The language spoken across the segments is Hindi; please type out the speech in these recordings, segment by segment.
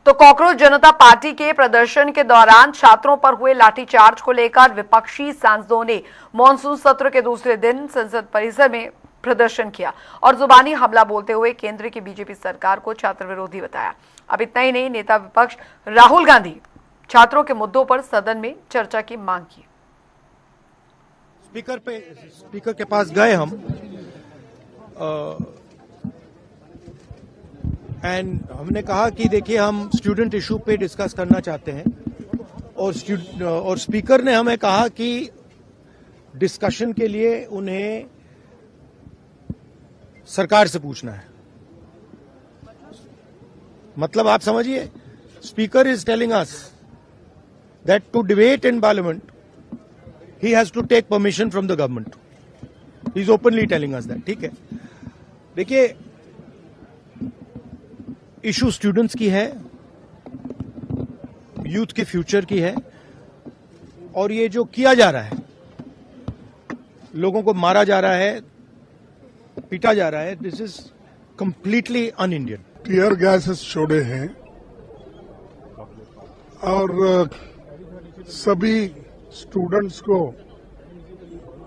तो कॉकरोच जनता पार्टी के प्रदर्शन के दौरान छात्रों पर हुए लाठीचार्ज को लेकर विपक्षी सांसदों ने मॉनसून सत्र के दूसरे दिन संसद परिसर में प्रदर्शन किया और जुबानी हमला बोलते हुए केंद्र की बीजेपी सरकार को छात्र विरोधी बताया। अब इतना ही नहीं, नेता विपक्ष राहुल गांधी छात्रों के मुद्दों पर सदन में चर्चा की मांग की। स्पीकर के पास गए हम एंड हमने कहा कि देखिए हम स्टूडेंट इशू पे डिस्कस करना चाहते हैं और स्पीकर ने हमें कहा कि डिस्कशन के लिए उन्हें सरकार से पूछना है। मतलब आप समझिए, speaker is telling us that to debate in parliament he has to take permission from the government. He is openly telling us that. ठीक है, देखिए इशू स्टूडेंट्स की है, यूथ के फ्यूचर की है, और ये जो किया जा रहा है, लोगों को मारा जा रहा है, पीटा जा रहा है, this is completely un Indian. Tear gases छोड़े हैं और सभी स्टूडेंट्स को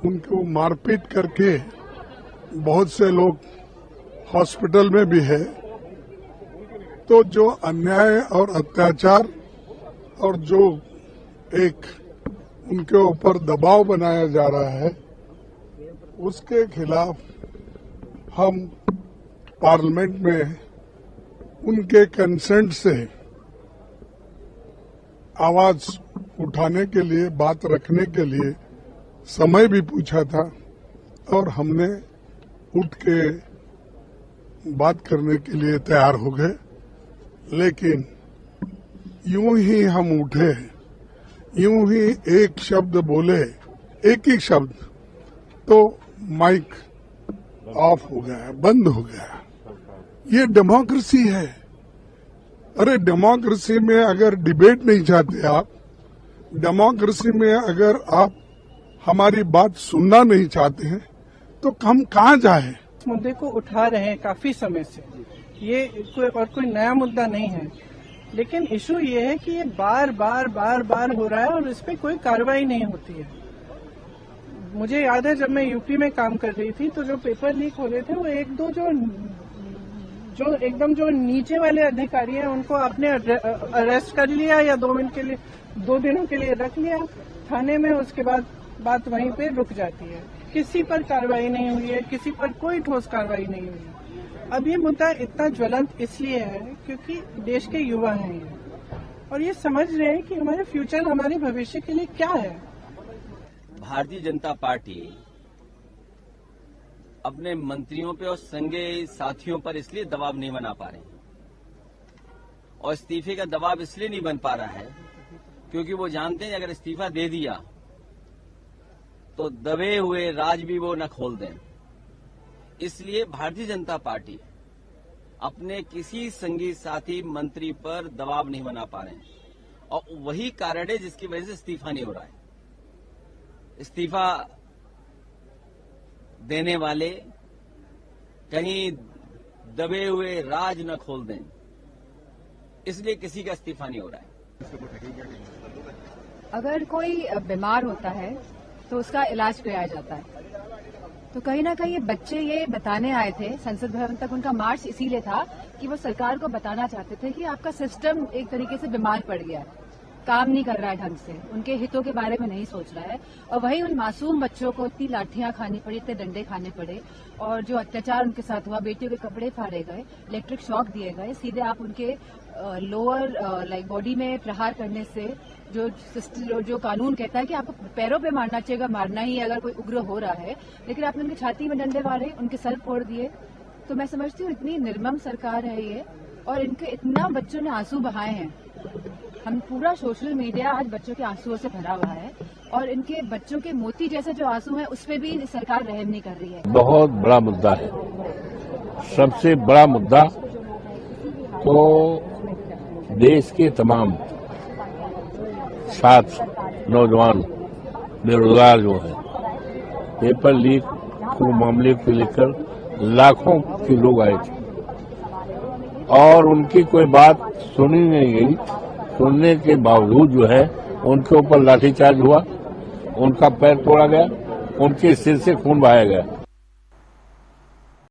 उनको मारपीट करके बहुत से लोग हॉस्पिटल में भी है। तो जो अन्याय और अत्याचार और जो एक उनके ऊपर दबाव बनाया जा रहा है, उसके खिलाफ हम पार्लियामेंट में उनके कंसेंट से आवाज उठाने के लिए, बात रखने के लिए समय भी पूछा था और हमने उठ के बात करने के लिए तैयार हो गए। लेकिन यूं ही हम उठे, यूं ही एक शब्द बोले, एक ही शब्द, तो माइक ऑफ हो गया, बंद हो गया। ये डेमोक्रेसी है। अरे डेमोक्रेसी में अगर डिबेट नहीं चाहते आप, डेमोक्रेसी में अगर आप हमारी बात सुनना नहीं चाहते हैं, तो हम कहाँ जाए। इस मुद्दे को उठा रहे हैं काफी समय से, ये कोई नया मुद्दा नहीं है, लेकिन इशू ये है कि ये बार बार हो रहा है और इस पे कोई कार्रवाई नहीं होती है। मुझे याद है जब मैं यूपी में काम कर रही थी तो जो पेपर लीक हो रहे थे वो एक दो जो एकदम जो नीचे वाले अधिकारी हैं उनको आपने अरेस्ट कर लिया या 2 दिनों के लिए रख लिया थाने में, उसके बाद बात वहीं पे रुक जाती है। किसी पर कार्रवाई नहीं हुई है, किसी पर कोई ठोस कार्रवाई नहीं हुई है। अब ये मुद्दा इतना ज्वलंत इसलिए है क्योंकि देश के युवा हैं ये, और ये समझ रहे हैं कि हमारे फ्यूचर, हमारे भविष्य के लिए क्या है। भारतीय जनता पार्टी अपने मंत्रियों पे और संगे साथियों पर इसलिए दबाव नहीं बना पा रहे, और इस्तीफे का दबाव इसलिए नहीं बन पा रहा है क्योंकि वो जानते हैं अगर इस्तीफा दे दिया तो दबे हुए राज भी वो न खोल दें। इसलिए भारतीय जनता पार्टी अपने किसी संगी साथी मंत्री पर दबाव नहीं बना पा रहे हैं, और वही कारण है जिसकी वजह से इस्तीफा नहीं हो रहा है। इस्तीफा देने वाले कहीं दबे हुए राज न खोल दें, इसलिए किसी का इस्तीफा नहीं हो रहा है। अगर कोई बीमार होता है तो उसका इलाज कराया जाता है, तो कहीं ना कहीं ये बच्चे ये बताने आए थे संसद भवन तक। उनका मार्च इसीलिए था कि वो सरकार को बताना चाहते थे कि आपका सिस्टम एक तरीके से बीमार पड़ गया है, काम नहीं कर रहा है ढंग से, उनके हितों के बारे में नहीं सोच रहा है। और वही उन मासूम बच्चों को इतनी लाठियां खानी पड़ी, इतने डंडे खाने पड़े, और जो अत्याचार उनके साथ हुआ, बेटियों के कपड़े फाड़े गए, इलेक्ट्रिक शॉक दिए गए, सीधे आप उनके लोअर बॉडी में प्रहार करने से जो कानून कहता है कि आपको पैरों पे मारना चाहिए, मारना ही अगर कोई उग्र हो रहा है, लेकिन आपने उनकी छाती में डंडे मारे, उनके सर फोड़ दिए। तो मैं समझती हूँ इतनी निर्मम सरकार है ये, और इनके इतना बच्चों ने आंसू बहाए हैं। हम पूरा सोशल मीडिया आज बच्चों के आंसुओं से भरा हुआ है, और इनके बच्चों के मोती जैसे जो आंसू हैं उस पर भी सरकार रहम नहीं कर रही है। बहुत बड़ा मुद्दा है, सबसे बड़ा मुद्दा तो देश के तमाम छात्र, नौजवान, बेरोजगार जो है, पेपर लीक को मामले को लेकर लाखों के लोग आए थे। और उनकी कोई बात सुनी नहीं गई। सुनने के बावजूद जो है उनके ऊपर लाठीचार्ज हुआ, उनका पैर तोड़ा गया, उनके सिर से खून बहाया गया।